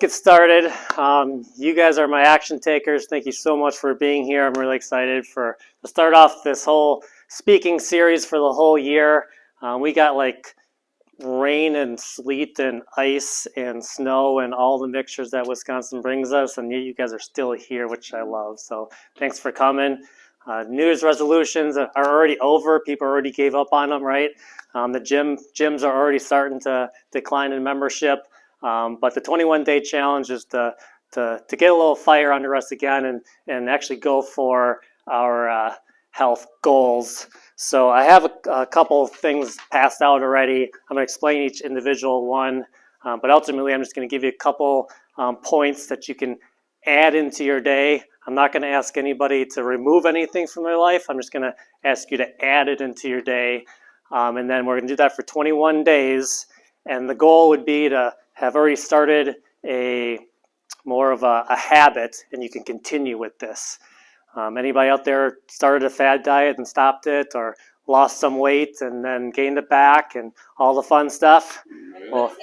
get started. You guys are my action takers. Thank you so much for being here. I'm really excited to start off this whole speaking series for the whole year. We got like rain and sleet and ice and snow and all the mixtures that Wisconsin brings us, and yet you guys are still here, which I love. So thanks for coming. New Year's resolutions are already over. People already gave up on them, right? The gyms are already starting to decline in membership. But the 21-day challenge is to get a little fire under us again and actually go for our health goals. So I have a couple of things passed out already. I'm going to explain each individual one, but ultimately I'm just going to give you a couple points that you can add into your day. I'm not going to ask anybody to remove anything from their life. I'm just going to ask you to add it into your day. And then we're going to do that for 21 days. And the goal would be to have already started more of a habit, and you can continue with this. Anybody out there started a fad diet and stopped it, or lost some weight and then gained it back and all the fun stuff? Well,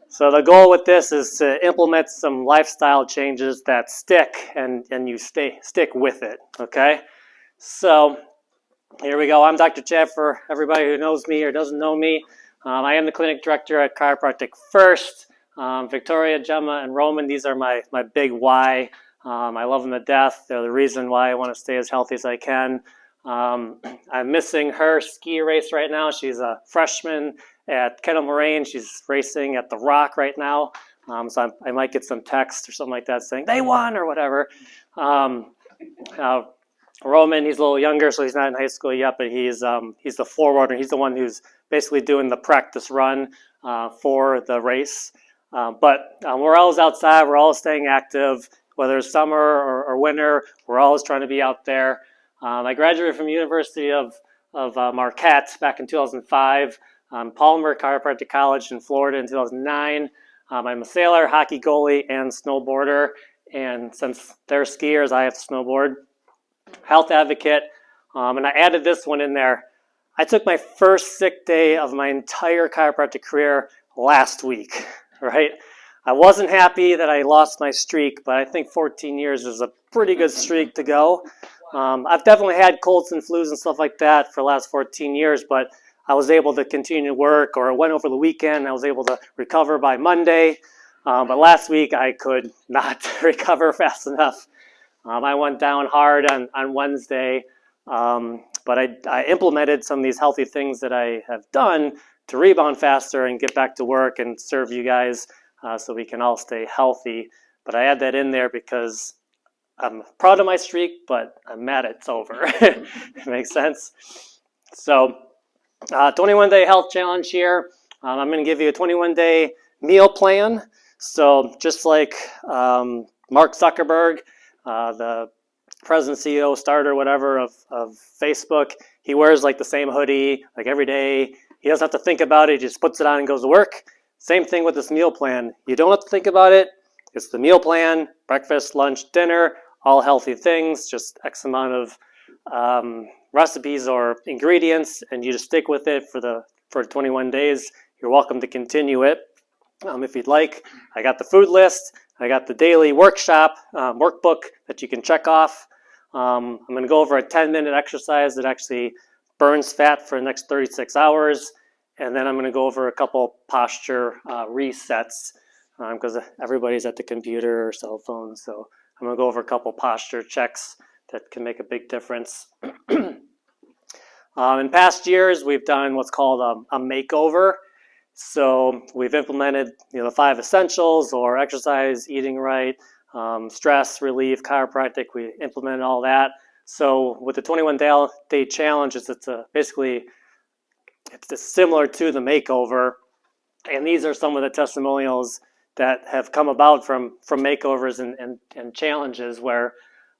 so the goal with this is to implement some lifestyle changes that stick and you stick with it, okay? So here we go. I'm Dr. Chad for everybody who knows me or doesn't know me. I am the clinic director at Chiropractic First. Victoria, Gemma, and Roman, these are my big why. I love them to death. They're the reason why I want to stay as healthy as I can. I'm missing her ski race right now. She's a freshman at Kettle Moraine. She's racing at The Rock right now. So I might get some text or something like that saying, they won or whatever. Roman, he's a little younger, so he's not in high school yet, but he's the forwarder. He's the one who's basically doing the practice run for the race. But we're always outside. We're always staying active, whether it's summer or winter. We're always trying to be out there. I graduated from University of Marquette back in 2005. Palmer Chiropractic College in Florida in 2009. I'm a sailor, hockey goalie, and snowboarder. And since they're skiers, I have to snowboard. Health advocate, and I added this one in there. I took my first sick day of my entire chiropractic career last week, right? I wasn't happy that I lost my streak, but I think 14 years is a pretty good streak to go. I've definitely had colds and flus and stuff like that for the last 14 years, but I was able to continue to work, or it went over the weekend. I was able to recover by Monday, but last week I could not recover fast enough. I went down hard on Wednesday, but I implemented some of these healthy things that I have done to rebound faster and get back to work and serve you guys so we can all stay healthy. But I add that in there because I'm proud of my streak, but I'm mad it's over. Makes sense? So 21-day health challenge here. I'm going to give you a 21-day meal plan. So just like Mark Zuckerberg, the president, CEO, starter, whatever of Facebook, he wears like the same hoodie like every day. He doesn't have to think about it. He just puts it on and goes to work. Same thing with this meal plan. You don't have to think about it. It's the meal plan, breakfast, lunch, dinner, all healthy things, just X amount of recipes or ingredients, and you just stick with it for 21 days. You're welcome to continue it if you'd like. I got the food list. I got the daily workshop, workbook that you can check off. I'm going to go over a 10-minute exercise that actually burns fat for the next 36 hours. And then I'm going to go over a couple posture resets because everybody's at the computer or cell phone. So I'm going to go over a couple posture checks that can make a big difference. In past years, we've done what's called a makeover. So we've implemented the 5 essentials, or exercise, eating right, stress relief, chiropractic. We implemented all that. So with the 21-day challenge, it's basically similar to the makeover. And these are some of the testimonials that have come about from makeovers and challenges where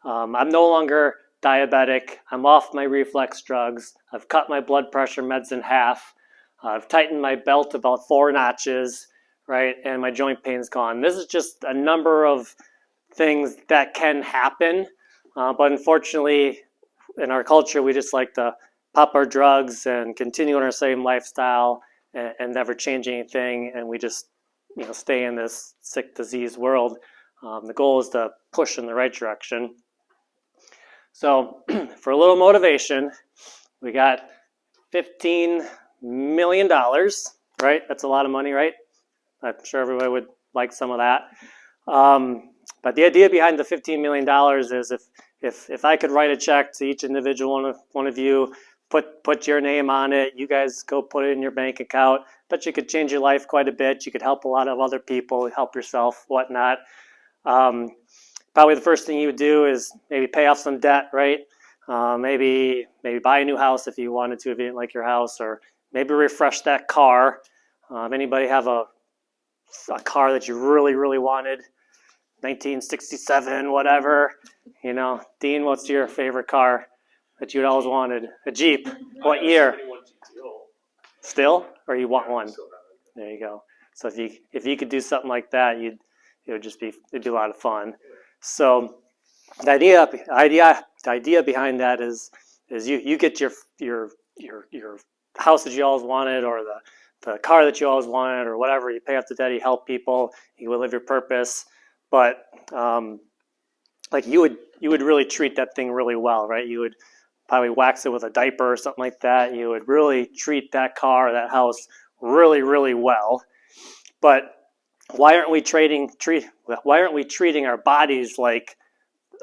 I'm no longer diabetic. I'm off my reflex drugs. I've cut my blood pressure meds in half. I've tightened my belt about 4 notches, right? And my joint pain's gone. This is just a number of things that can happen. But unfortunately, in our culture, we just like to pop our drugs and continue on our same lifestyle and never change anything. And we just stay in this sick disease world. The goal is to push in the right direction. So for a little motivation, we got $15 million, right? That's a lot of money, right? I'm sure everybody would like some of that. But the idea behind the $15 million is if I could write a check to each individual one of you, put your name on it, you guys go put it in your bank account, but you could change your life quite a bit. You could help a lot of other people, help yourself, whatnot. Probably the first thing you would do is maybe pay off some debt, right? Maybe buy a new house if you wanted to, if you didn't like your house, or maybe refresh that car. Anybody have a car that you really, really wanted? 1967, whatever. Dean, what's your favorite car that you'd always wanted? A Jeep. What year? Still? Or you want one? There you go. So if you could do something like that, it'd be a lot of fun. So the idea behind that is you get your house that you always wanted, or the car that you always wanted, or whatever. You pay off the debt, you help people, you will live your purpose. But like you would really treat that thing really well, right? You would probably wax it with a diaper or something like that. You would really treat that car or that house really, really well. But why aren't we treating our bodies like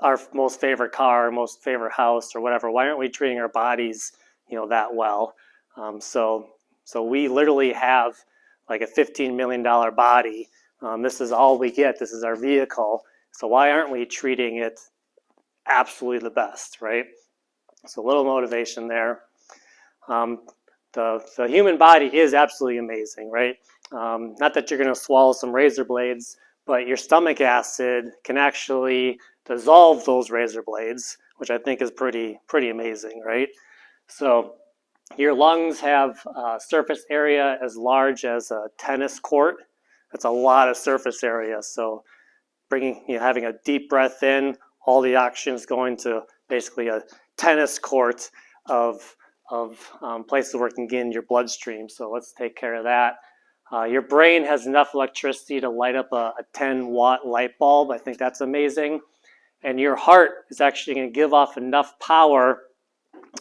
our most favorite car, our most favorite house, or whatever? Why aren't we treating our bodies, that well? So we literally have like a $15 million body. This is all we get. This is our vehicle. So why aren't we treating it absolutely the best, right? So a little motivation there. The human body is absolutely amazing, right? Not that you're going to swallow some razor blades, but your stomach acid can actually dissolve those razor blades, which I think is pretty amazing, right? So your lungs have a surface area as large as a tennis court. That's a lot of surface area. So having a deep breath in, all the oxygen is going to basically a tennis court of places where it can get in your bloodstream. So let's take care of that. Your brain has enough electricity to light up a 10-watt light bulb. I think that's amazing. And your heart is actually going to give off enough power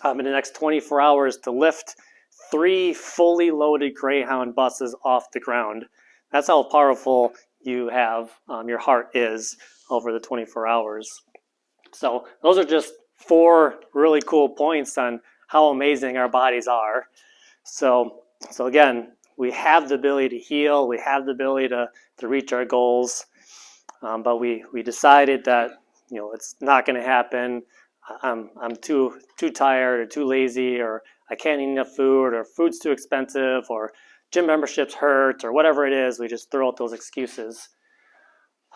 in the next 24 hours to lift 3 fully loaded Greyhound buses off the ground. That's how powerful your heart is over the 24 hours. So those are just 4 really cool points on how amazing our bodies are. So again, we have the ability to heal. We have the ability to reach our goals. But we decided that it's not going to happen. I'm too tired or too lazy, or I can't eat enough food, or food's too expensive, or gym memberships hurt, or whatever it is. We just throw out those excuses.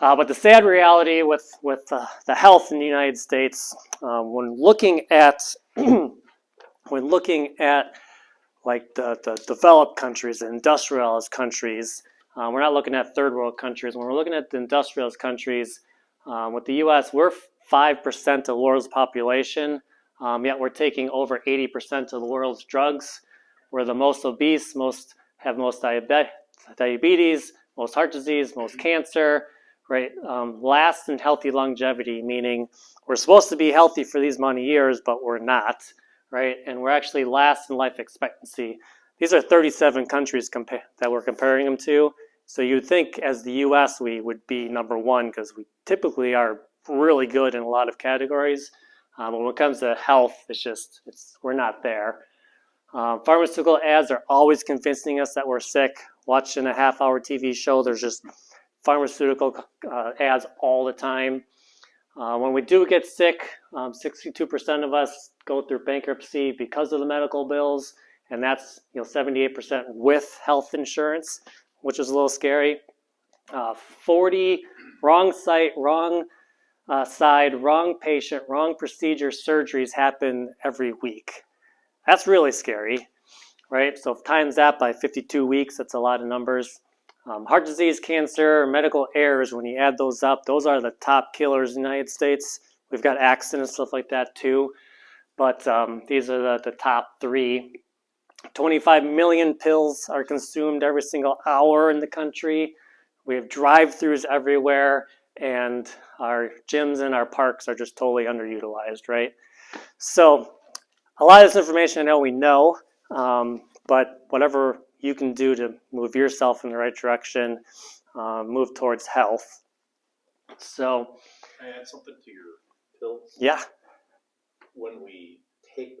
But the sad reality with the health in the United States, when looking at like the developed countries, the industrialized countries, we're not looking at third world countries. When we're looking at the industrialized countries, with the U.S., we're 5% of the world's population, yet we're taking over 80% of the world's drugs. We're the most obese, most diabetes, most heart disease, most cancer, right? Last in healthy longevity, meaning we're supposed to be healthy for these many years, but we're not, right? And we're actually last in life expectancy. These are 37 countries that we're comparing them to. So you'd think as the U.S. we would be number one, because we typically are really good in a lot of categories. But when it comes to health, we're not there. Pharmaceutical ads are always convincing us that we're sick. Watching a half-hour TV show, there's just pharmaceutical ads all the time. When we do get sick, 62% of us go through bankruptcy because of the medical bills, and that's 78% with health insurance, which is a little scary. 40 wrong site, wrong side, wrong patient, wrong procedure surgeries happen every week. That's really scary, right? So times that by 52 weeks, that's a lot of numbers. Heart disease, cancer, medical errors, when you add those up, those are the top killers in the United States. We've got accidents, stuff like that too. But these are the top 3. 25 million pills are consumed every single hour in the country. We have drive-throughs everywhere, and our gyms and our parks are just totally underutilized, right? So a lot of this information I know we know, but whatever you can do to move yourself in the right direction, move towards health. So, can I add something to your pills? Yeah. When we take,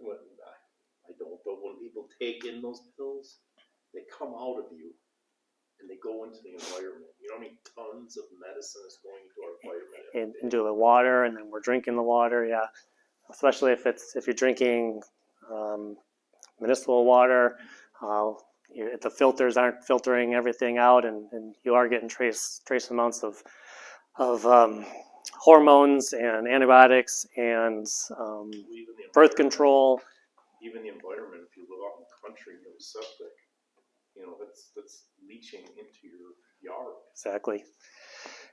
I don't, but when people take in those pills, they come out of you and they go into the environment. You know how many tons of medicine is going into our environment? Into the water, and then we're drinking the water, yeah. Especially if you're drinking municipal water, if the filters aren't filtering everything out, and you are getting trace amounts of hormones and antibiotics and birth control. Even the environment, if you live out in the country and you have septic, that's leaching into your yard. Exactly.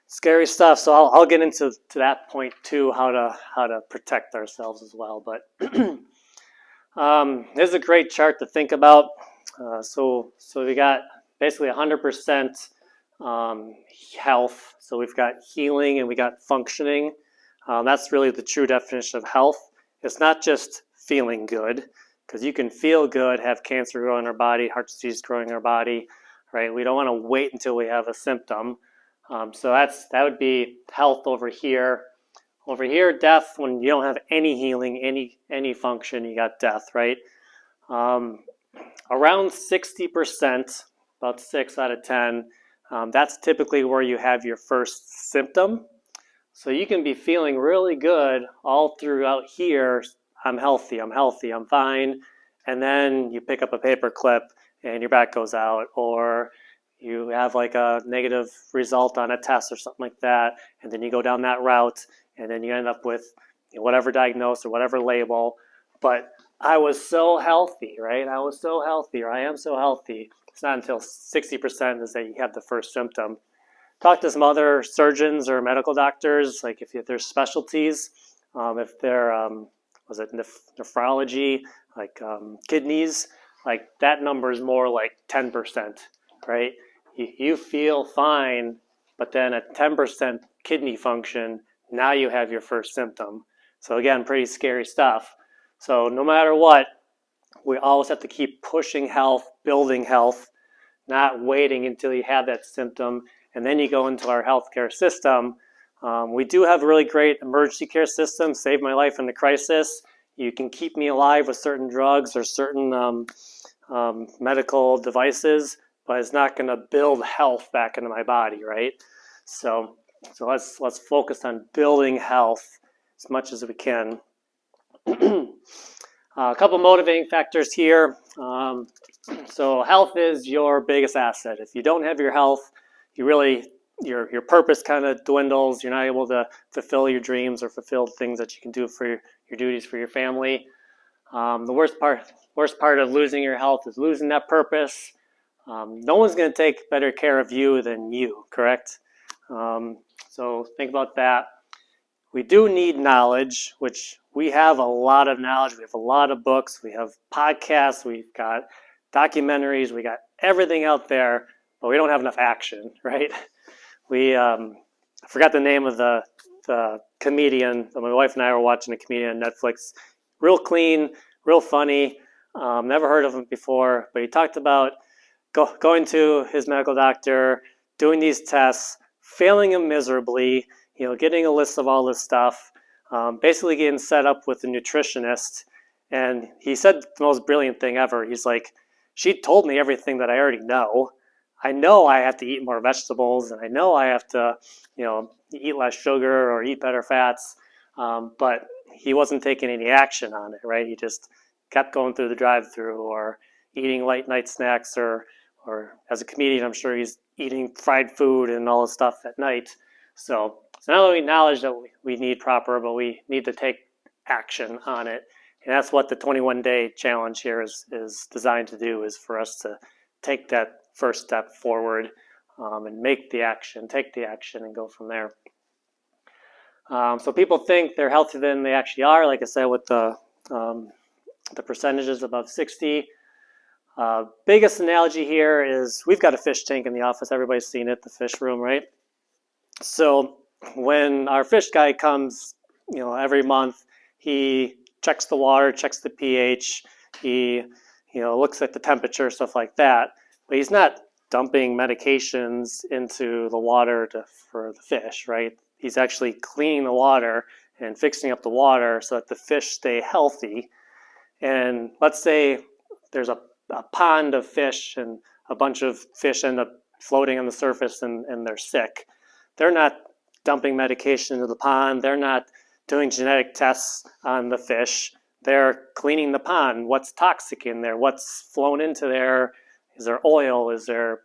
Scary stuff. So I'll get into that point too, how to protect ourselves as well. But this is a great chart to think about. So we got basically 100% health. So we've got healing and we got functioning. That's really the true definition of health. It's not just feeling good, because you can feel good, have cancer growing in our body, heart disease growing in our body, right? We don't want to wait until we have a symptom. So that would be health over here. Over here, death, when you don't have any healing, any function, you got death, right? Around 60%, about 6 out of 10, that's typically where you have your first symptom. So you can be feeling really good all throughout here. I'm healthy, I'm fine. And then you pick up a paper clip and your back goes out, or you have like a negative result on a test or something like that, and then you go down that route, and then you end up with whatever diagnosis or whatever label. But I was so healthy, right? I was so healthy, or I am so healthy. It's not until 60% is that you have the first symptom. Talk to some other surgeons or medical doctors, like if there's specialties, if they're nephrology, like kidneys, like that number is more like 10%, right? You feel fine, but then at 10% kidney function, now you have your first symptom. So again, pretty scary stuff. So no matter what, we always have to keep pushing health, building health, not waiting until you have that symptom, and then you go into our healthcare system. We do have a really great emergency care system, saved my life in the crisis. You can keep me alive with certain drugs or certain medical devices, but it's not going to build health back into my body, right? So let's focus on building health as much as we can. A couple motivating factors here. So health is your biggest asset. If you don't have your health, your purpose kind of dwindles. You're not able to fulfill your dreams or fulfill things that you can do for your duties for your family. The worst part of losing your health is losing that purpose. No one's going to take better care of you than you, correct? So think about that. We do need knowledge, which we have a lot of knowledge. We have a lot of books. We have podcasts. We've got documentaries. We got everything out there, but we don't have enough action, right? I forgot the name of the comedian. My wife and I were watching a comedian on Netflix. Real clean, real funny. Never heard of him before, but he talked about going to his medical doctor, doing these tests, failing him miserably, getting a list of all this stuff, basically getting set up with a nutritionist. And he said the most brilliant thing ever. He's like, she told me everything that I already know. I know I have to eat more vegetables, and I know I have to, eat less sugar or eat better fats. But he wasn't taking any action on it, right? He just kept going through the drive-through or eating late night snacks, or as a comedian, I'm sure he's eating fried food and all this stuff at night. So not only knowledge that we need proper, but we need to take action on it. And that's what the 21-day challenge here is designed to do, is for us to take that first step forward and take the action and go from there. So people think they're healthier than they actually are, like I said, with the percentages above 60. Biggest analogy here is we've got a fish tank in the office. Everybody's seen it, the fish room, right? So when our fish guy comes, every month, he checks the water, checks the pH, he, looks at the temperature, stuff like that. But he's not dumping medications into the water for the fish, right? He's actually cleaning the water and fixing up the water so that the fish stay healthy. And let's say there's a pond of fish and a bunch of fish end up floating on the surface and they're sick. They're not dumping medication into the pond. They're not doing genetic tests on the fish. They're cleaning the pond. What's toxic in there? What's flown into there? Is there oil? Is there,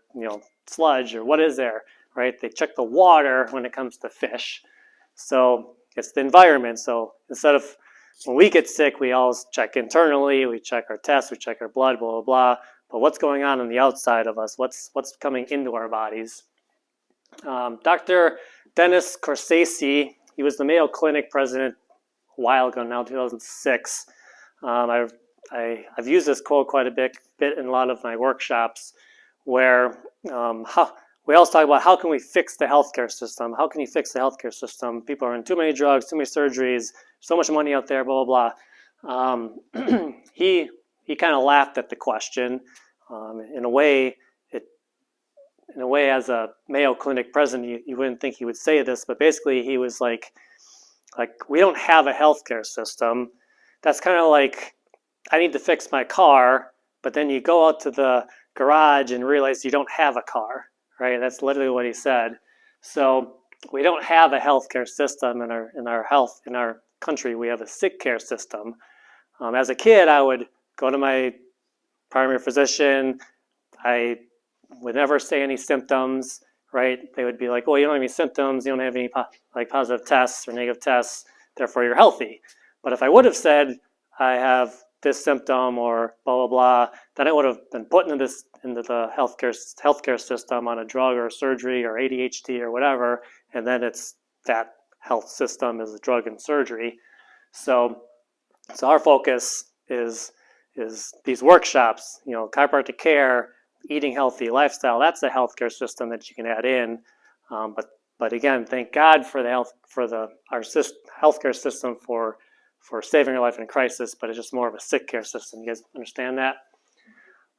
sludge, or what is there, right? They check the water when it comes to fish. So it's the environment. So instead of when we get sick, we always check internally, we check our tests, we check our blood, blah, blah, blah. But what's going on the outside of us? What's coming into our bodies? Dr. Dennis Corsesi, he was the Mayo Clinic president a while ago now, 2006. I've used this quote quite a bit in a lot of my workshops where we always talk about how can we fix the healthcare system? How can you fix the healthcare system? People are on too many drugs, too many surgeries, so much money out there, blah, blah, blah. He kind of laughed at the question. In a way, as a Mayo Clinic president, you wouldn't think he would say this, but basically he was like we don't have a healthcare system. That's kind of like I need to fix my car, but then you go out to the garage and realize you don't have a car, right? That's literally what he said. So we don't have a healthcare system in our country. We have a sick care system. As a kid, I would go to my primary physician. I would never say any symptoms, right? They would be like, well, you don't have any symptoms, you don't have any positive tests or negative tests, therefore you're healthy. But if I would have said I have this symptom or blah, blah, blah, then I would have been put into the healthcare system on a drug or a surgery or ADHD or whatever, and then it's that health system is a drug and surgery. So our focus is these workshops, chiropractic care, eating healthy lifestyle. That's a healthcare system that you can add in. But again, thank God for our healthcare system for saving your life in a crisis. But it's just more of a sick care system. You guys understand that?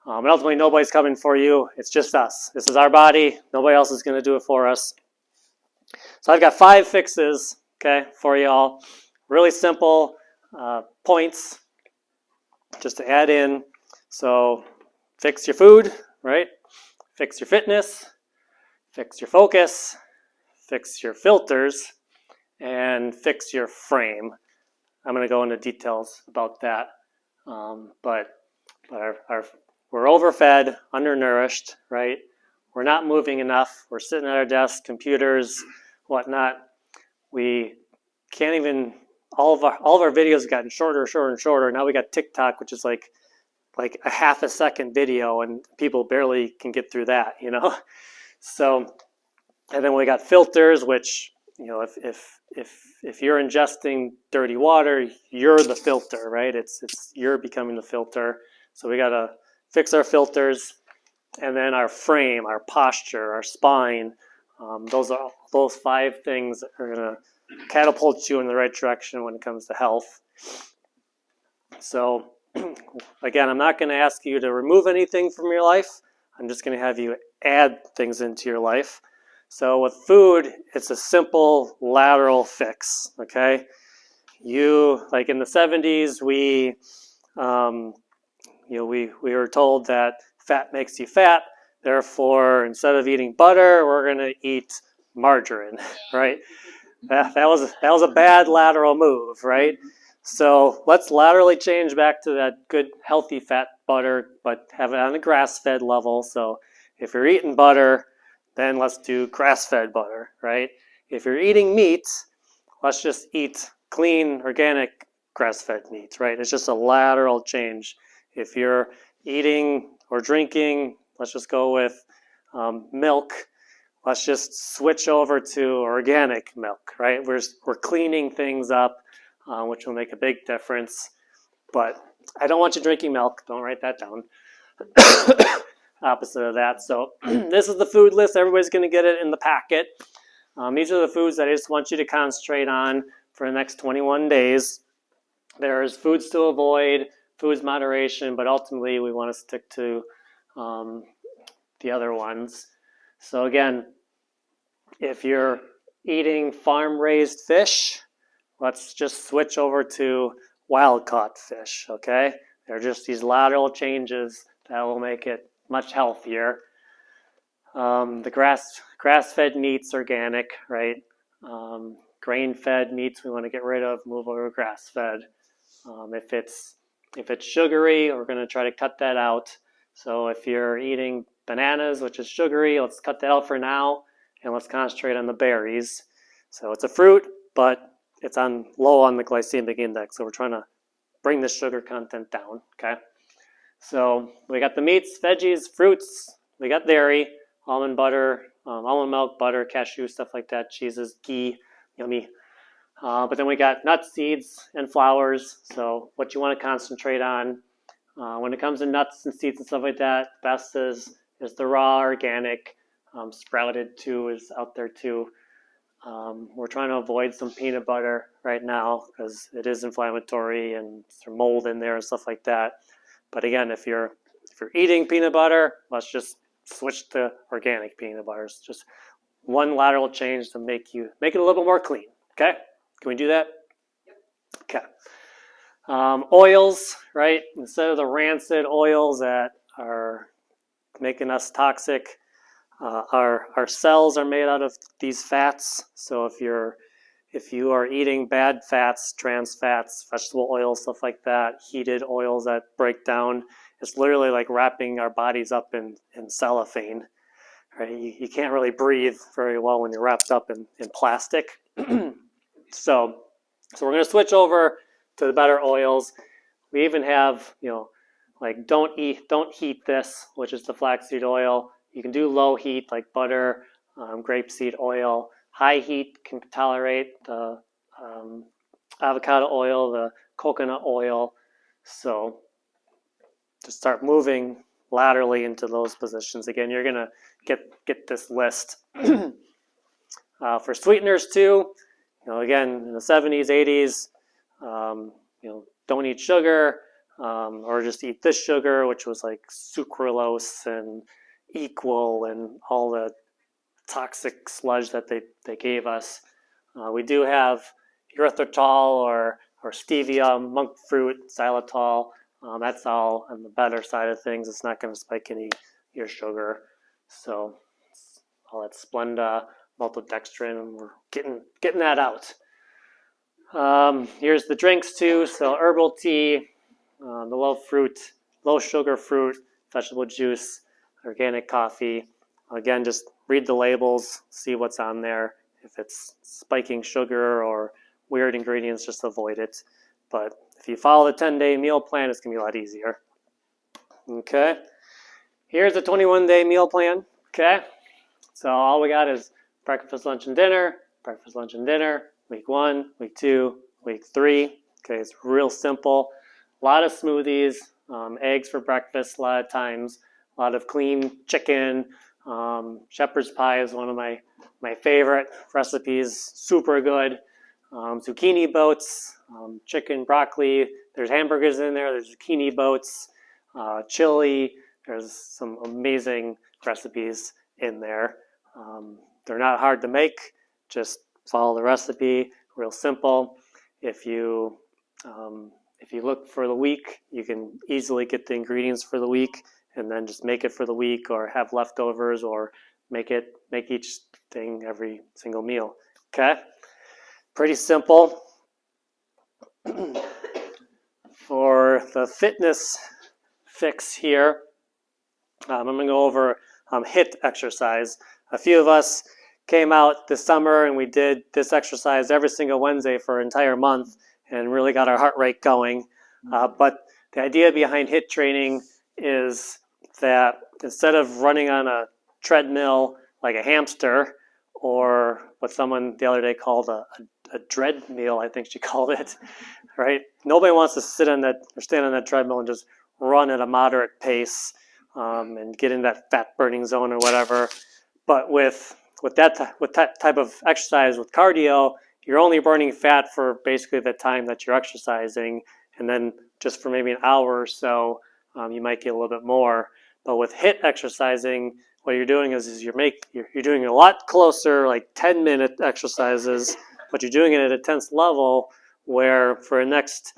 And ultimately, nobody's coming for you. It's just us. This is our body. Nobody else is going to do it for us. So I've got 5 fixes, okay, for you all. Really simple points just to add in. So fix your food, right? Fix your fitness, fix your focus, fix your filters, and fix your frame. I'm going to go into details about that. But we're overfed, undernourished, right? We're not moving enough. We're sitting at our desks, computers, whatnot. We can't even. All of our videos have gotten shorter and shorter. Now we got TikTok, which is like a half a second video, and people barely can get through that, So, and then we got filters, which if you're ingesting dirty water, you're the filter, right? It's you're becoming the filter. So we gotta fix our filters, and then our frame, our posture, our spine. Those 5 things are gonna catapult you in the right direction when it comes to health. So again, I'm not going to ask you to remove anything from your life. I'm just going to have you add things into your life. So with food, it's a simple lateral fix, okay? Like in the 70s, we were told that fat makes you fat. Therefore, instead of eating butter, we're going to eat margarine, right? That was a bad lateral move, right? So let's laterally change back to that good healthy fat butter, but have it on a grass-fed level. So if you're eating butter, then let's do grass-fed butter, right? If you're eating meat, let's just eat clean, organic, grass-fed meat, right? It's just a lateral change. If you're eating or drinking, let's just go with milk. Let's just switch over to organic milk, right? We're cleaning things up, which will make a big difference. But I don't want you drinking milk. Don't write that down. Opposite of that. So this is the food list. Everybody's going to get it in the packet. These are the foods that I just want you to concentrate on for the next 21 days. There's foods to avoid, foods moderation, but ultimately we want to stick to the other ones. So again, if you're eating farm-raised fish, let's just switch over to wild-caught fish, okay? They're just these lateral changes that will make it much healthier. The grass-fed meats, organic, right? Grain-fed meats we want to get rid of, move over to grass-fed. If it's sugary, we're going to try to cut that out. So if you're eating bananas, which is sugary, let's cut that out for now, and let's concentrate on the berries. So it's a fruit, but it's low on the glycemic index, so we're trying to bring the sugar content down, okay? So we got the meats, veggies, fruits, we got dairy, almond butter, almond milk, butter, cashew, stuff like that, cheeses, ghee, yummy. But then we got nuts, seeds, and flowers. So what you want to concentrate on when it comes to nuts and seeds and stuff like that, best is the raw organic. Sprouted too is out there too. We're trying to avoid some peanut butter right now because it is inflammatory and there's mold in there and stuff like that. But again, if you're eating peanut butter, let's just switch to organic peanut butters. Just one lateral change to make it a little bit more clean. Okay, can we do that? Okay. Oils, right? Instead of the rancid oils that are making us toxic, our cells are made out of these fats. So if you are eating bad fats, trans fats, vegetable oils, stuff like that, heated oils that break down, it's literally like wrapping our bodies up in cellophane. Right? You can't really breathe very well when you're wrapped up in plastic. So we're going to switch over to the better oils. We even have, like don't heat this, which is the flaxseed oil. You can do low heat like butter, grapeseed oil. High heat can tolerate the avocado oil, the coconut oil. So to start moving laterally into those positions. Again, you're going to get this list. For sweeteners too, again, in the 70s, 80s, don't eat sugar, or just eat this sugar, which was like sucralose and equal and all the toxic sludge that they gave us. We do have erythritol or stevia, monk fruit, xylitol. That's all on the better side of things. It's not going to spike your sugar. So all that Splenda, maltodextrin, we're getting that out. Here's the drinks too. So herbal tea, the low sugar fruit, vegetable juice, organic coffee. Again, just read the labels, see what's on there. If it's spiking sugar or weird ingredients, just avoid it. But if you follow the 10-day meal plan, it's going to be a lot easier. Okay. Here's a 21-day meal plan. Okay. So all we got is breakfast, lunch, and dinner. Breakfast, lunch, and dinner. Week 1, week 2, week 3. Okay, it's real simple. A lot of smoothies, eggs for breakfast a lot of times, a lot of clean chicken. Shepherd's pie is one of my favorite recipes, super good. Zucchini boats, chicken, broccoli. There's hamburgers in there. There's zucchini boats, chili. There's some amazing recipes in there. They're not hard to make. Just follow the recipe. Real simple. If you look for the week, you can easily get the ingredients for the week, and then just make it for the week, or have leftovers, or make each thing every single meal. Okay, pretty simple. For the fitness fix here, I'm going to go over HIIT exercise. A few of us came out this summer and we did this exercise every single Wednesday for an entire month and really got our heart rate going. But the idea behind HIIT training is that instead of running on a treadmill like a hamster, or what someone the other day called a dread meal, I think she called it, right? Nobody wants to sit on that or stand on that treadmill and just run at a moderate pace. and get in that fat burning zone or whatever. But with that type of exercise with cardio, you're only burning fat for basically the time that you're exercising, and then just for maybe an hour or so, you might get a little bit more. But with HIIT exercising, what you're doing is you're doing a lot closer, like 10-minute exercises, but you're doing it at a tense level where for the next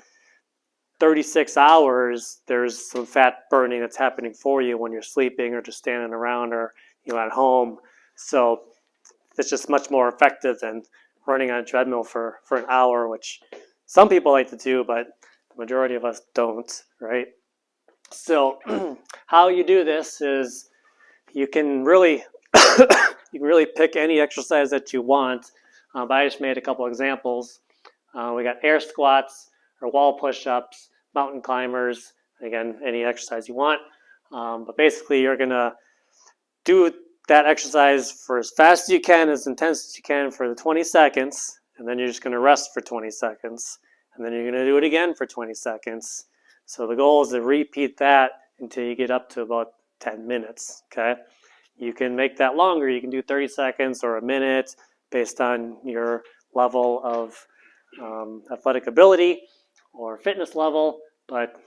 36 hours, there's some fat burning that's happening for you when you're sleeping or just standing around or at home. So it's just much more effective than running on a treadmill for an hour, which some people like to do, but the majority of us don't, right? So how you do this is you can really pick any exercise that you want. But I just made a couple examples. We got air squats or wall push-ups, mountain climbers, again, any exercise you want. But basically, you're going to do that exercise for as fast as you can, as intense as you can for the 20 seconds, and then you're just going to rest for 20 seconds, and then you're going to do it again for 20 seconds. So the goal is to repeat that until you get up to about 10 minutes, okay? You can make that longer. You can do 30 seconds or a minute based on your level of athletic ability or fitness level, but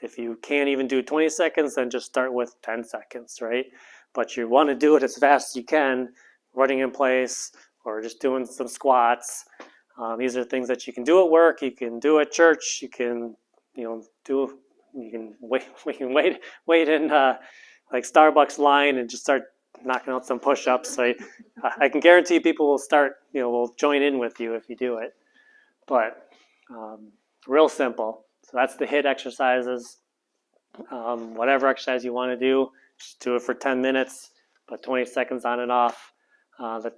if you can't even do 20 seconds, then just start with 10 seconds, right? But you want to do it as fast as you can, running in place or just doing some squats. These are things that you can do at work, you can do at church, you can wait in like Starbucks line and just start knocking out some push-ups. I can guarantee people will start, will join in with you if you do it. But real simple. So that's the HIIT exercises. Whatever exercise you want to do, just do it for 10 minutes, but 20 seconds on and off. The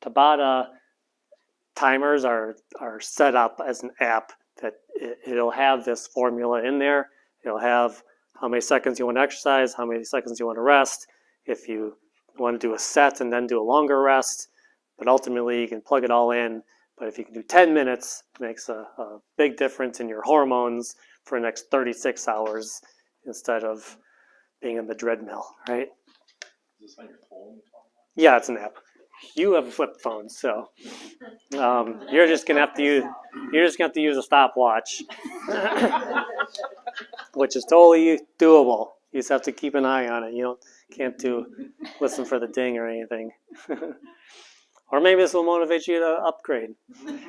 Tabata timers are set up as an app that it'll have this formula in there. It'll have how many seconds you want to exercise, how many seconds you want to rest, if you want to do a set and then do a longer rest. But ultimately, you can plug it all in. But if you can do 10 minutes, it makes a big difference in your hormones for the next 36 hours instead of being in the treadmill, right? Is this on your phone? Yeah, it's an app. You have a flip phone, so you're just gonna have to use a stopwatch, which is totally doable. You just have to keep an eye on it. Can't listen for the ding or anything. Or maybe this will motivate you to upgrade,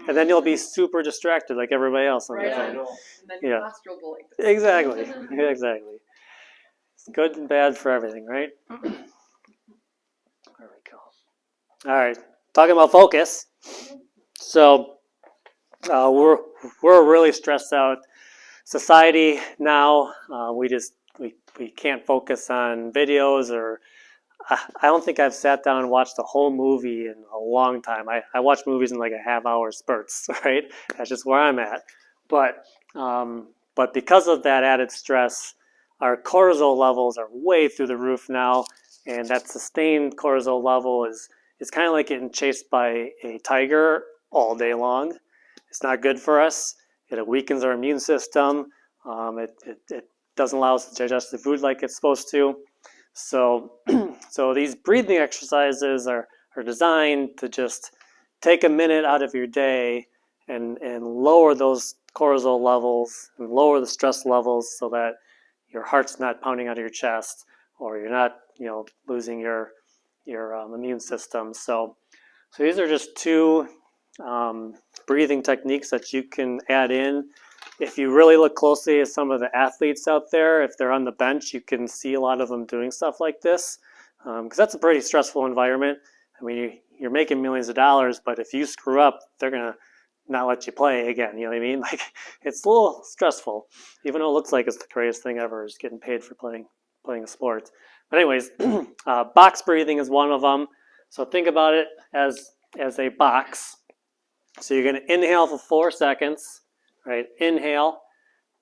and then you'll be super distracted like everybody else on the phone. And then your posture will like this. Exactly. It's good and bad for everything, right? There we go. All right, talking about focus. So we're a really stressed out society now. We can't focus on videos or. I don't think I've sat down and watched a whole movie in a long time. I watch movies in like a half-hour spurts, right? That's just where I'm at. But because of that added stress, our cortisol levels are way through the roof now, and that sustained cortisol level is kind of like getting chased by a tiger all day long. It's not good for us. It weakens our immune system. It doesn't allow us to digest the food like it's supposed to. So these breathing exercises are designed to just take a minute out of your day and lower those cortisol levels and lower the stress levels so that your heart's not pounding out of your chest or you're not losing your immune system. So these are just two breathing techniques that you can add in. If you really look closely at some of the athletes out there, if they're on the bench, you can see a lot of them doing stuff like this because that's a pretty stressful environment. I mean, you're making millions of dollars, but if you screw up, they're going to not let you play again. You know what I mean? Like, it's a little stressful, even though it looks like it's the greatest thing ever is getting paid for playing a sport. But anyways, box breathing is one of them. So think about it as a box. So you're going to inhale for 4 seconds. Right, inhale,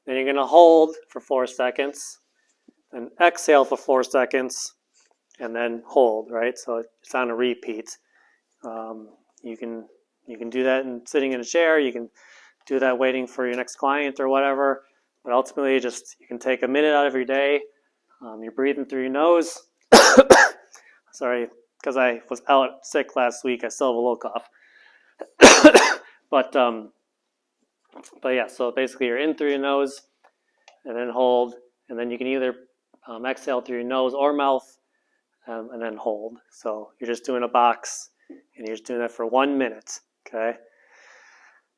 then you're going to hold for 4 seconds, then exhale for 4 seconds, and then hold, right? So it's on a repeat. You can do that sitting in a chair. You can do that waiting for your next client or whatever. But ultimately, you can take a minute out of your day, You're breathing through your nose. Sorry, because I was out sick last week. I still have a little cough. but yeah, so basically you're in through your nose and then hold, and then you can either exhale through your nose or mouth, and then hold. So you're just doing a box, and you're just doing that for 1 minute. Okay.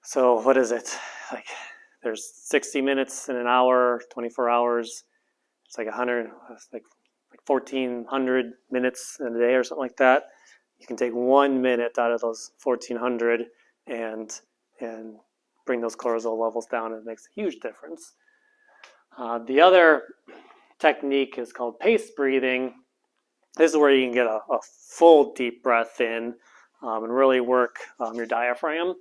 So what is it? Like there's 60 minutes in an hour, 24 hours. It's like 100. It's like 1,400 minutes in a day or something like that. You can take 1 minute out of those 1,400 and bring those cortisol levels down. It makes a huge difference. The other technique is called pace breathing. This is where you can get a full deep breath in and really work your diaphragm.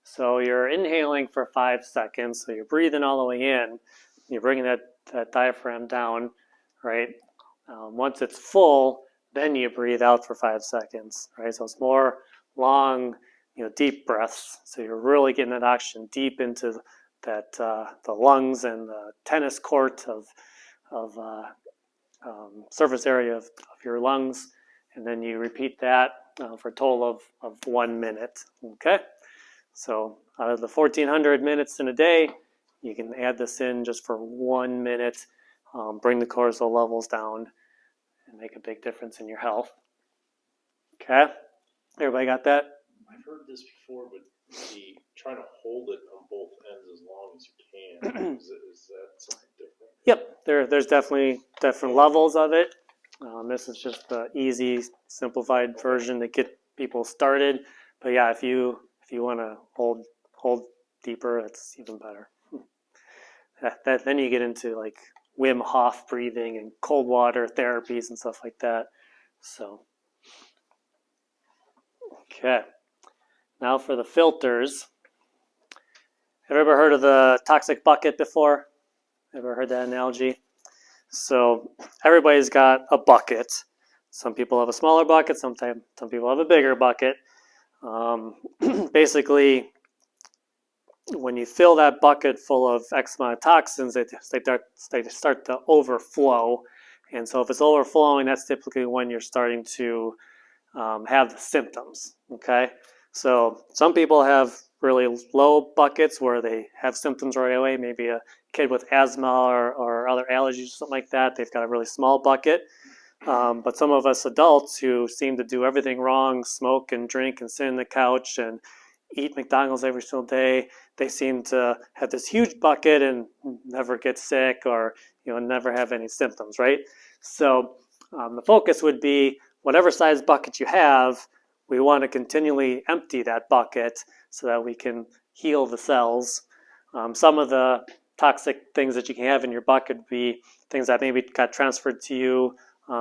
So you're inhaling for 5 seconds. So you're breathing all the way in. You're bringing that diaphragm down, right? Once it's full, then you breathe out for 5 seconds, right? So it's more long, deep breaths. So you're really getting that oxygen deep into that the lungs and the tennis court of surface area of your lungs, and then you repeat that for a total of 1 minute. Okay, so out of the 1,400 minutes in a day, you can add this in just for 1 minute, bring the cortisol levels down, and make a big difference in your health. Okay, everybody got that? I've heard this before, but trying to hold it on both ends as long as you can. Is that something different? Yep, there's definitely different levels of it. This is just the easy, simplified version to get people started. But yeah, if you want to hold deeper, that's even better. Then you get into like Wim Hof breathing and cold water therapies and stuff like that. So, okay. Now for the filters. Have you ever heard of the toxic bucket before? Ever heard that analogy? So everybody's got a bucket. Some people have a smaller bucket. Some people have a bigger bucket. Basically, when you fill that bucket full of X amount of toxins, they start to overflow. And so if it's overflowing, that's typically when you're starting to have the symptoms. Okay, so some people have really low buckets where they have symptoms right away. Maybe a kid with asthma or other allergies or something like that, they've got a really small bucket. But some of us adults who seem to do everything wrong, smoke and drink and sit on the couch and eat McDonald's every single day, they seem to have this huge bucket and never get sick or never have any symptoms, right? So the focus would be whatever size bucket you have, we want to continually empty that bucket so that we can heal the cells. Some of the toxic things that you can have in your bucket would be things that maybe got transferred to you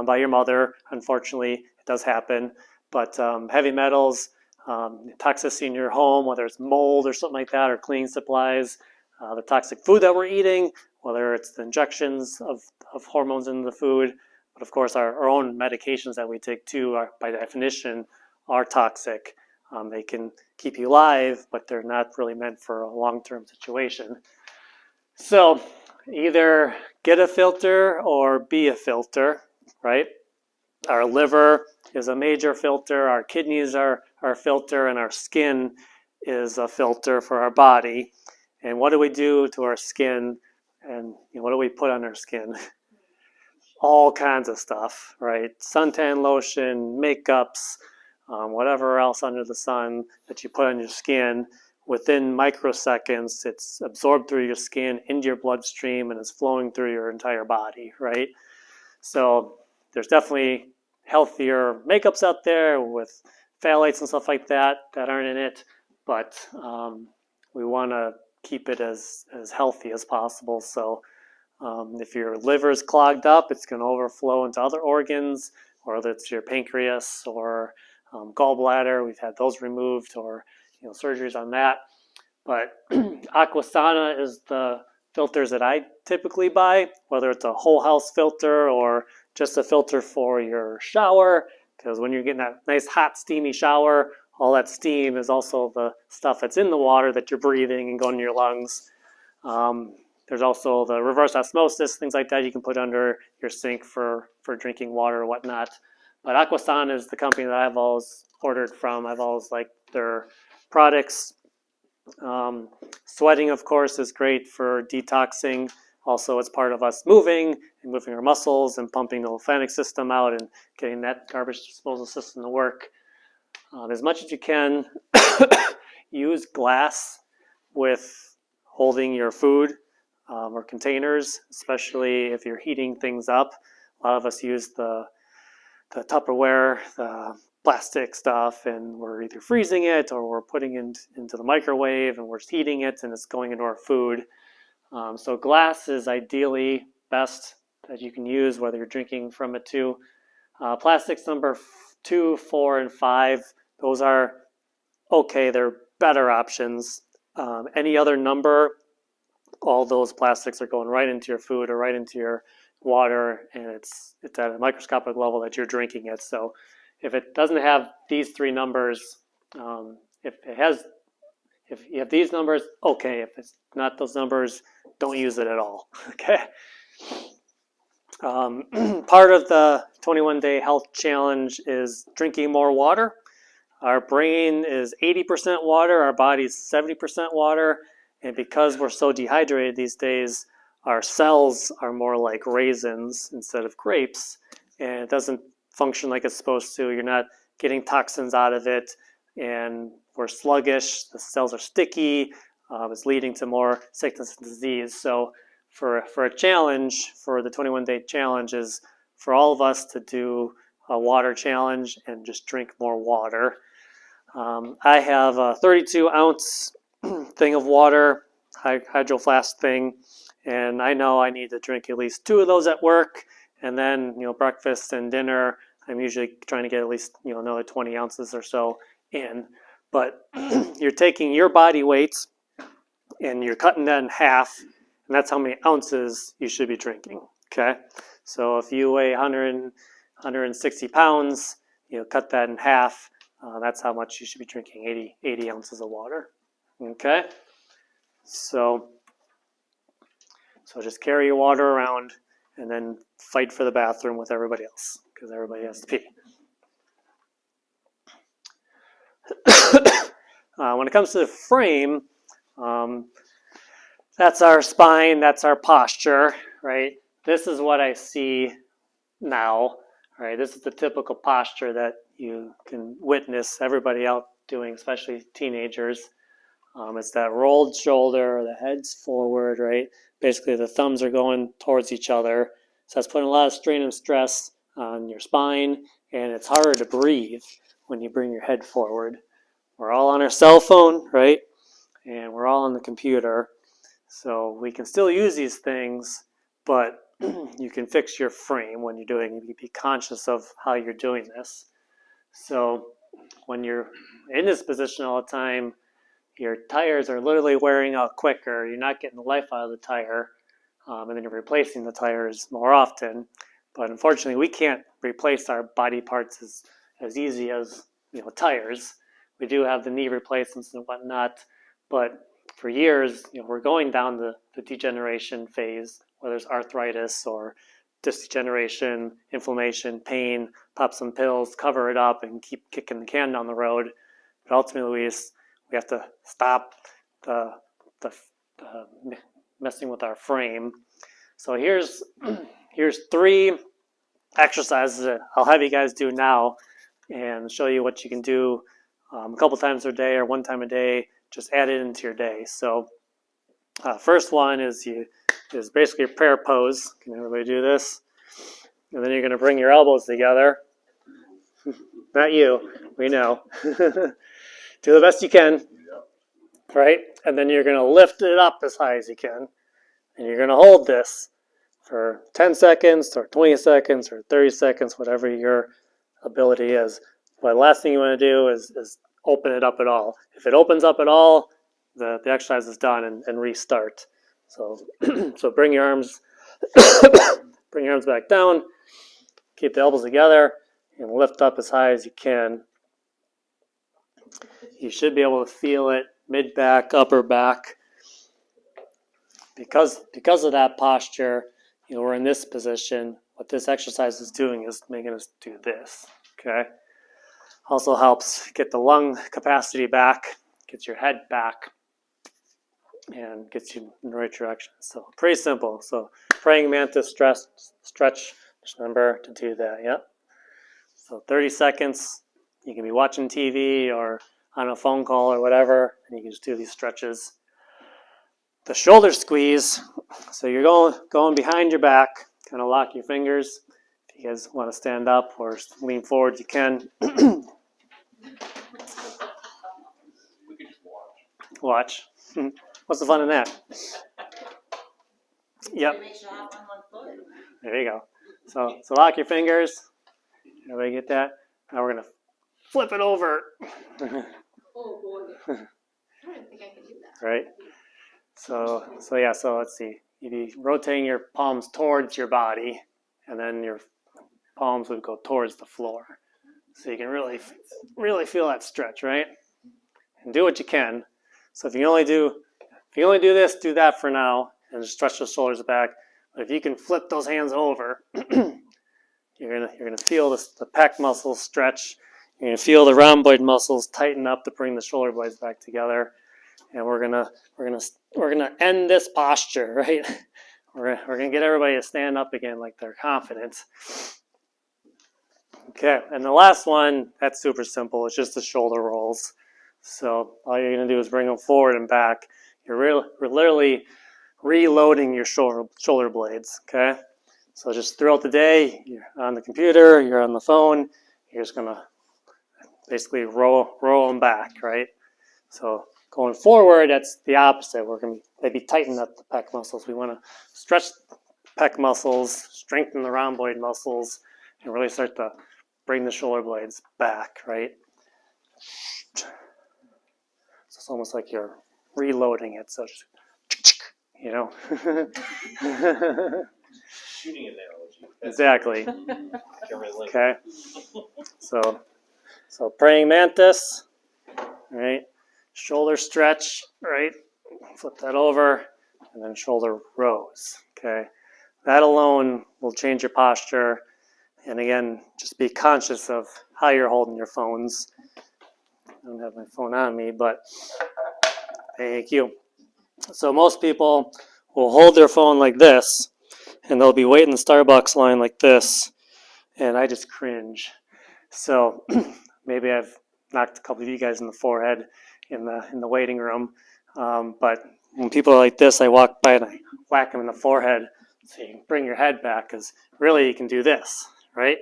by your mother. Unfortunately, it does happen. But heavy metals, toxicity in your home, whether it's mold or something like that, or cleaning supplies, the toxic food that we're eating, whether it's the injections of hormones in the food, but of course our own medications that we take too are, by definition, are toxic. They can keep you alive, but they're not really meant for a long-term situation. So either get a filter or be a filter, right? Our liver is a major filter, our kidneys are a filter, and our skin is a filter for our body. And what do we do to our skin? And what do we put on our skin? All kinds of stuff, right? Suntan lotion, makeups, whatever else under the sun that you put on your skin. Within microseconds, it's absorbed through your skin into your bloodstream and is flowing through your entire body, right? So there's definitely healthier makeups out there with phthalates and stuff like that aren't in it, but we want to keep it as healthy as possible. So if your liver is clogged up, it's going to overflow into other organs, or whether it's your pancreas or gallbladder. We've had those removed, or surgeries on that. But Aquasana is the filters that I typically buy, whether it's a whole house filter or just a filter for your shower, because when you're getting that nice hot steamy shower, all that steam is also the stuff that's in the water that you're breathing and going to your lungs. There's also the reverse osmosis, things like that you can put under your sink for drinking water or whatnot. But Aquasan is the company that I've always ordered from. I've always liked their products. Sweating, of course, is great for detoxing. Also, it's part of us moving and moving our muscles and pumping the lymphatic system out and getting that garbage disposal system to work. As much as you can, use glass with holding your food or containers, especially if you're heating things up. A lot of us use the Tupperware, the plastic stuff, and we're either freezing it or we're putting it into the microwave and we're heating it and it's going into our food. So glass is ideally best that you can use, whether you're drinking from it too. Plastics number 2, 4, and 5, those are okay. They're better options. Any other number, all those plastics are going right into your food or right into your water, and it's at a microscopic level that you're drinking it. So if it doesn't have these 3 numbers, if you have these numbers, okay. If it's not those numbers, don't use it at all. Okay. Part of the 21-day health challenge is drinking more water. Our brain is 80% water, our body is 70% water, and because we're so dehydrated these days, our cells are more like raisins instead of grapes, and it doesn't function like it's supposed to. You're not getting toxins out of it, and we're sluggish, the cells are sticky, it's leading to more sickness and disease. So for a challenge, for the 21-day challenge, is for all of us to do a water challenge and just drink more water. I have a 32-ounce thing of water, hydro flask thing, and I know I need to drink at least 2 of those at work, and then breakfast and dinner, I'm usually trying to get at least another 20 ounces or so in. But you're taking your body weight and you're cutting that in half, and that's how many ounces you should be drinking. Okay, so if you weigh 160 pounds, cut that in half. That's how much you should be drinking, 80 ounces of water. Okay, so just carry your water around and then fight for the bathroom with everybody else because everybody has to pee. When it comes to the frame, that's our spine, that's our posture, right? This is what I see now, right? This is the typical posture that you can witness everybody out doing, especially teenagers. It's that rolled shoulder, the head's forward, right? Basically, the thumbs are going towards each other. So that's putting a lot of strain and stress on your spine, and it's harder to breathe when you bring your head forward. We're all on our cell phone, right? And we're all on the computer. So we can still use these things, but you can fix your frame when you're doing it. You be conscious of how you're doing this. So when you're in this position all the time, your tires are literally wearing out quicker. You're not getting the life out of the tire, and then you're replacing the tires more often. But unfortunately, we can't replace our body parts as easy as tires. We do have the knee replacements and whatnot, but for years, we're going down the degeneration phase, whether it's arthritis or disc degeneration, inflammation, pain, pop some pills, cover it up, and keep kicking the can down the road. But ultimately, we have to stop the messing with our frame. So here's 3 exercises that I'll have you guys do now and show you what you can do a couple times a day or 1 time a day. Just add it into your day. So first one is basically a prayer pose. Can everybody do this? And then you're going to bring your elbows together. Not you, we know. Do the best you can, right? And then you're going to lift it up as high as you can. And you're going to hold this for 10 seconds or 20 seconds or 30 seconds, whatever your ability is. But the last thing you want to do is open it up at all. If it opens up at all, the exercise is done and restart. So so bring your arms back down, keep the elbows together, and lift up as high as you can. You should be able to feel it mid-back, upper back, because of that posture, we're in this position. What this exercise is doing is making us do this, okay? Also helps get the lung capacity back, gets your head back, and gets you in the right direction. So pretty simple. So praying mantis stretch, just remember to do that, yep. So 30 seconds, you can be watching TV or on a phone call or whatever, and you can just do these stretches. The shoulder squeeze, so you're going behind your back, kind of lock your fingers. If you guys want to stand up or lean forward, you can. We could just watch. Watch. What's the fun in that? Yep. There you go. So lock your fingers. Everybody get that? Now we're going to flip it over. Oh boy. I don't think I can do that. Right? So let's see. You'd be rotating your palms towards your body, and then your palms would go towards the floor. So you can really feel that stretch, right? And do what you can. So if you only do this, do that for now, and just stretch the shoulders back. But if you can flip those hands over, you're gonna feel the pec muscles stretch. You're gonna feel the rhomboid muscles tighten up to bring the shoulder blades back together. And we're gonna end this posture, right? We're gonna get everybody to stand up again like they're confident. Okay, and the last one, that's super simple. It's just the shoulder rolls. So all you're gonna do is bring them forward and back. You're literally reloading your shoulder blades. Okay, so just throughout the day, you're on the computer, you're on the phone, you're just gonna basically roll them back, right? So going forward, that's the opposite. We're going to maybe tighten up the pec muscles. We want to stretch the pec muscles, strengthen the rhomboid muscles, and really start to bring the shoulder blades back, right? So it's almost like you're reloading it. So, Shooting analogy. Exactly. Really Okay. So praying mantis, right? Shoulder stretch, right? Flip that over, and then shoulder rows, okay? That alone will change your posture. And again, just be conscious of how you're holding your phones. I don't have my phone on me, but thank you. So most people will hold their phone like this, and they'll be waiting the Starbucks line like this, and I just cringe. So maybe I've knocked a couple of you guys in the forehead in the waiting room, but when people are like this, I walk by and I whack them in the forehead so you can bring your head back, because really you can do this, right?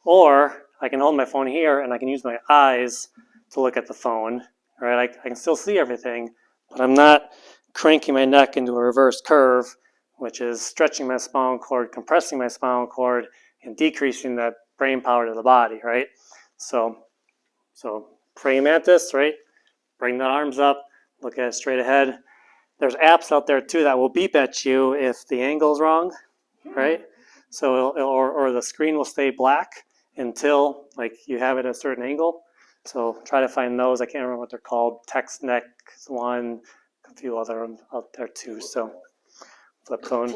Or I can hold my phone here and I can use my eyes to look at the phone, right? I can still see everything, but I'm not cranking my neck into a reverse curve, which is stretching my spinal cord, compressing my spinal cord, and decreasing that brain power to the body, right? So praying mantis, right? Bring the arms up, look at it straight ahead. There's apps out there too that will beep at you if the angle is wrong, right? So or the screen will stay black until like you have it at a certain angle. So try to find those. I can't remember what they're called. TextNet one, a few other out there too. So flip phone.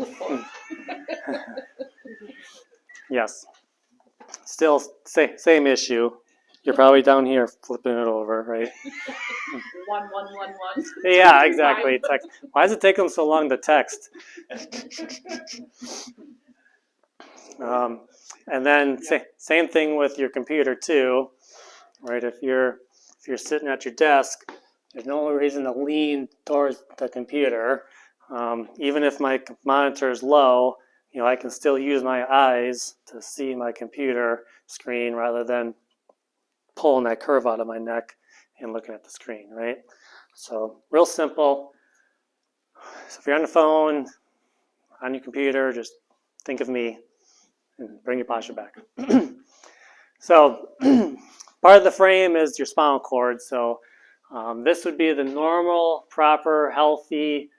Yes. Still same issue. You're probably down here flipping it over, right? 1, 1, 1, 1. Yeah, 2, 2, exactly. 5. Text. Why does it take them so long to text? And then same thing with your computer too, right? If you're sitting at your desk, there's no reason to lean towards the computer. Even if my monitor is low, I can still use my eyes to see my computer screen rather than pulling that curve out of my neck and looking at the screen, right? So real simple. So if you're on the phone, on your computer, just think of me and bring your posture back. So part of the frame is your spinal cord. So this would be the normal, proper, healthy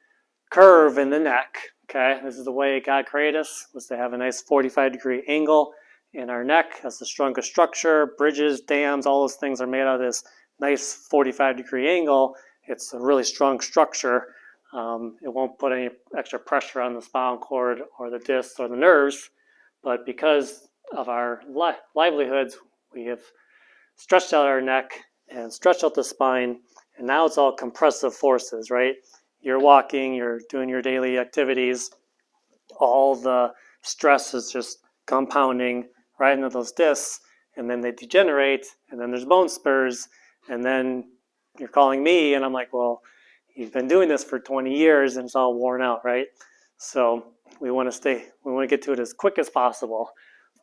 curve in the neck. Okay, this is the way God created us, was to have a nice 45-degree angle in our neck. That's the strongest structure. Bridges, dams, all those things are made out of this nice 45-degree angle. It's a really strong structure. It won't put any extra pressure on the spinal cord or the discs or the nerves, but because of our livelihoods, we have stretched out our neck and stretched out the spine, and now it's all compressive forces, right? You're walking, you're doing your daily activities, all the stress is just compounding right into those discs, and then they degenerate, and then there's bone spurs, and then you're calling me, and I'm like, well, you've been doing this for 20 years, and it's all worn out, right? So we want to get to it as quick as possible,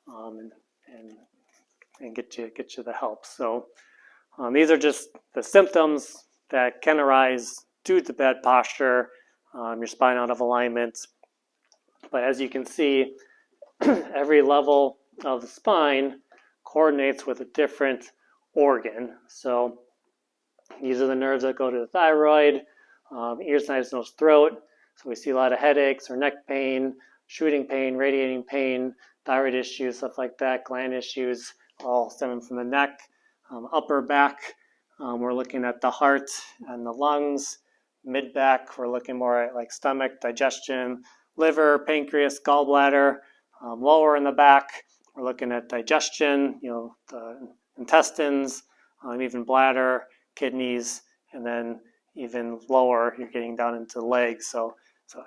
and get you the help. So these are just the symptoms that can arise due to bad posture, your spine out of alignment. But as you can see, every level of the spine coordinates with a different organ. So these are the nerves that go to the thyroid, ears, eyes, nose, throat. So we see a lot of headaches or neck pain, shooting pain, radiating pain, thyroid issues, stuff like that, gland issues, all stemming from the neck. Upper back, we're looking at the heart and the lungs. Mid back, we're looking more at like stomach, digestion, liver, pancreas, gallbladder. Lower in the back, we're looking at digestion, the intestines, even bladder, kidneys, and then even lower, you're getting down into the legs. So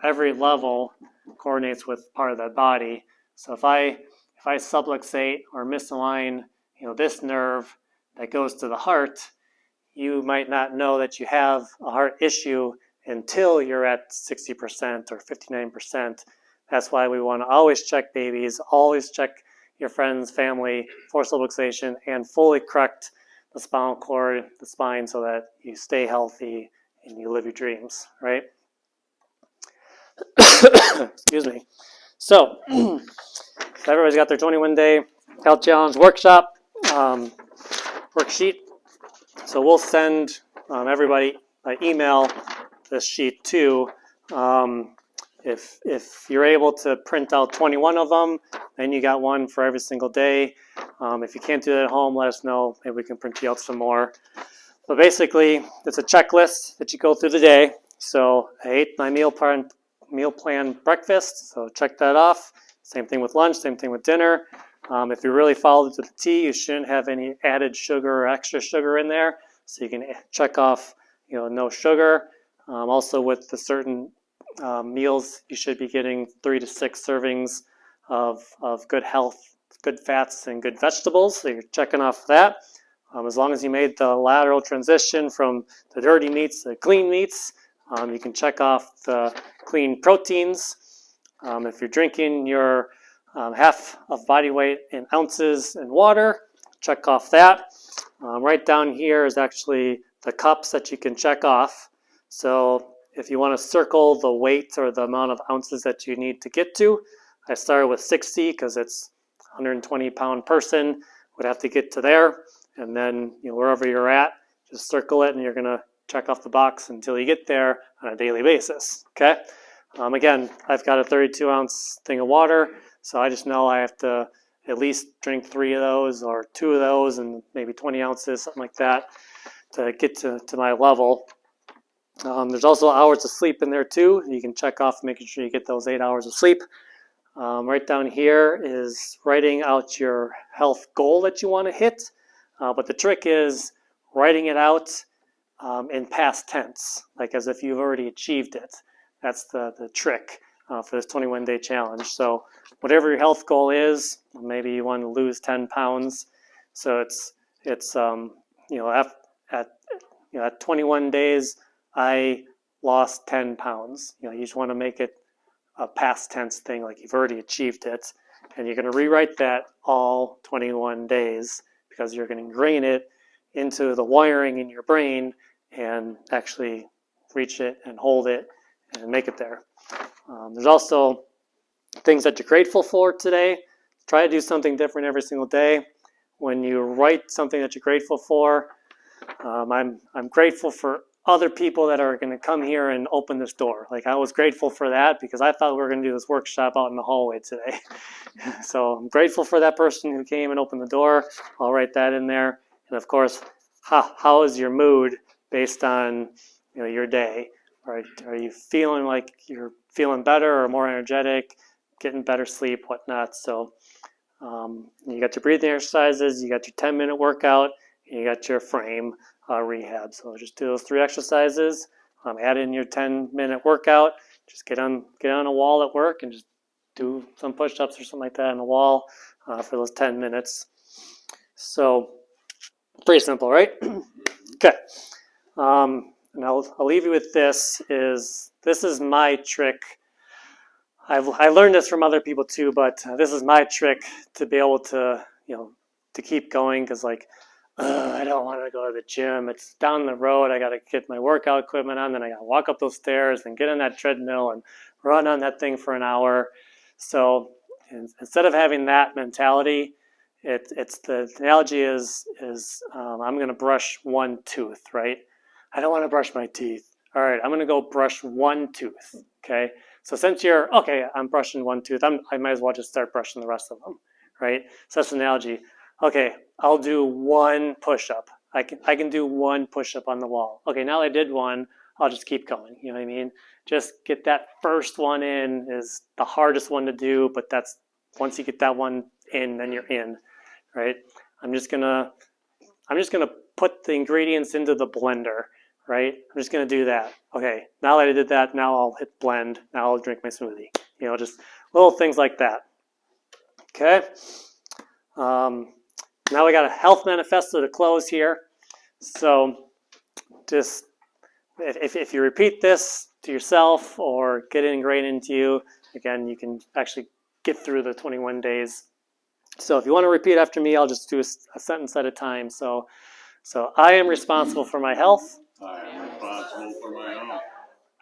every level coordinates with part of that body. So if I subluxate or misalign, this nerve that goes to the heart, you might not know that you have a heart issue until you're at 60% or 59%. That's why we want to always check babies, always check your friends, family for subluxation, and fully correct the spinal cord, the spine, so that you stay healthy and you live your dreams, right? Excuse me. So everybody's got their 21-day health challenge workshop worksheet. So we'll send everybody an email this sheet too. If you're able to print out 21 of them, then you got one for every single day. If you can't do that at home, let us know. Maybe we can print you out some more. But basically, it's a checklist that you go through the day. So I ate my meal plan breakfast, so check that off. Same thing with lunch, same thing with dinner. If you really followed it to the T, you shouldn't have any added sugar or extra sugar in there. So you can check off, no sugar. Also with the certain meals, you should be getting 3 to 6 servings of good health, good fats, and good vegetables. So you're checking off that. As long as you made the lateral transition from the dirty meats to the clean meats, you can check off the clean proteins. If you're drinking your half of body weight in ounces in water, check off that. Right down here is actually the cups that you can check off. So if you want to circle the weight or the amount of ounces that you need to get to, I started with 60 because it's 120-pound person would have to get to there. And then wherever you're at, just circle it and you're going to check off the box until you get there on a daily basis. Okay. Again, I've got a 32-ounce thing of water, so I just know I have to at least drink 3 of those or 2 of those and maybe 20 ounces, something like that, to get to my level. There's also hours of sleep in there too. You can check off making sure you get those 8 hours of sleep. Right down here is writing out your health goal that you want to hit. But the trick is writing it out in past tense, like as if you've already achieved it. That's the trick for this 21-day challenge. So whatever your health goal is, maybe you want to lose 10 pounds. So it's at 21 days, I lost 10 pounds. You just want to make it a past tense thing, like you've already achieved it. And you're going to rewrite that all 21 days because you're going to ingrain it into the wiring in your brain and actually reach it and hold it and make it there. There's also things that you're grateful for today. Try to do something different every single day. When you write something that you're grateful for, I'm grateful for other people that are going to come here and open this door. Like I was grateful for that because I thought we were going to do this workshop out in the hallway today. So I'm grateful for that person who came and opened the door. I'll write that in there. And of course, how is your mood based on your day? Are you feeling like you're feeling better or more energetic, getting better sleep, whatnot? So you got your breathing exercises, you got your 10-minute workout, and you got your frame rehab. So just do those 3 exercises. Add in your 10-minute workout. Just get on a wall at work and just do some push-ups or something like that on the wall for those 10 minutes. So pretty simple, right? Okay. And I'll leave you with this is my trick. I learned this from other people too, but this is my trick to be able to, to keep going, because like, I don't want to go to the gym. It's down the road. I got to get my workout equipment on, then I got to walk up those stairs and get on that treadmill and run on that thing for an hour. So instead of having that mentality, it's the analogy is I'm going to brush one tooth, right? I don't want to brush my teeth. All right, I'm going to go brush one tooth, okay? So since I'm brushing one tooth, I might as well just start brushing the rest of them, right? So that's the analogy. Okay, I'll do one push-up. I can do one push-up on the wall. Okay, now I did one, I'll just keep going, you know what I mean? Just get that first one in is the hardest one to do, but that's, once you get that one in, then you're in, right? I'm just gonna put the ingredients into the blender, right? I'm just gonna do that. Okay, now that I did that, now I'll hit blend, now I'll drink my smoothie. Just little things like that. Okay. Now we got a health manifesto to close here. So just, if you repeat this to yourself or get it ingrained into you, again, you can actually get through the 21 days. So if you want to repeat after me, I'll just do a sentence at a time. So I am responsible for my health. I am responsible for my health.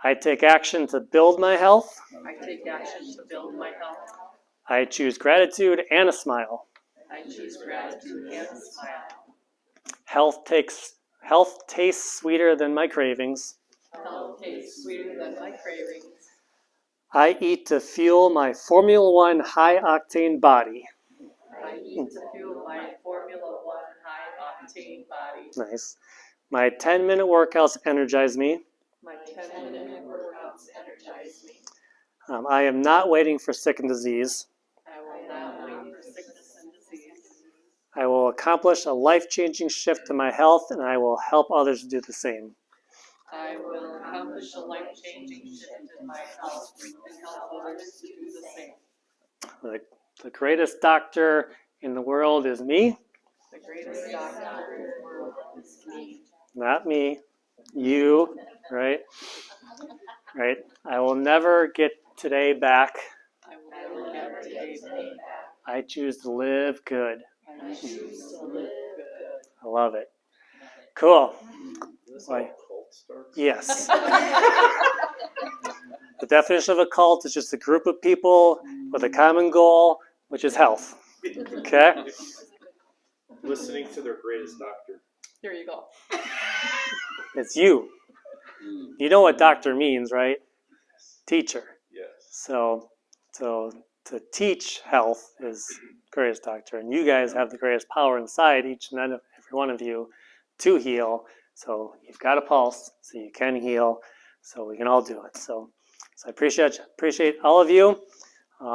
I take action to build my health. I take action to build my health. I choose gratitude and a smile. I choose gratitude and a smile. Health tastes sweeter than my cravings. Health tastes sweeter than my cravings. I eat to fuel my Formula One high-octane body. I eat to fuel my Formula One high-octane body. Nice. My 10-minute workouts energize me. My 10-minute workouts energize me. I am not waiting for sick and disease. I will not wait for sickness and disease. I will accomplish a life-changing shift to my health, and I will help others do the same. I will accomplish a life-changing shift in my health and help others to do the same. The greatest doctor in the world is me. The greatest doctor in the world is me. Not me. You, right? Right. I will never get today back. I will never get today back. I choose to live good. I choose to live good. I love it. Cool. This is how a cult starts. Yes. The definition of a cult is just a group of people with a common goal, which is health. Okay? Listening to their greatest doctor. Here you go. It's you. You know what doctor means, right? Teacher. Yes. So to teach health is greatest doctor, and you guys have the greatest power inside each and every one of you to heal. So you've got a pulse, so you can heal. So we can all do it. So I appreciate all of you.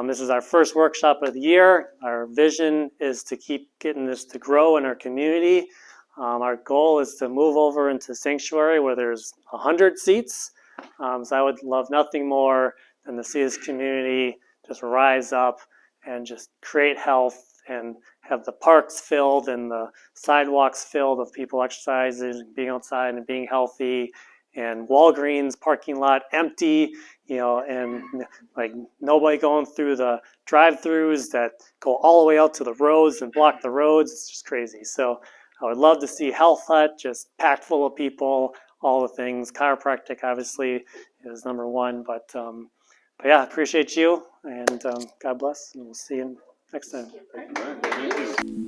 This is our first workshop of the year. Our vision is to keep getting this to grow in our community. Our goal is to move over into Sanctuary where there's 100 seats. So I would love nothing more than to see this community just rise up and just create health and have the parks filled and the sidewalks filled of people exercising, being outside and being healthy, and Walgreens parking lot empty, and like nobody going through the drive-throughs that go all the way out to the roads and block the roads. It's just crazy. So I would love to see Health Hut just packed full of people, all the things. Chiropractic obviously is number one, but yeah, appreciate you, and God bless, and we'll see you next time. Thank you.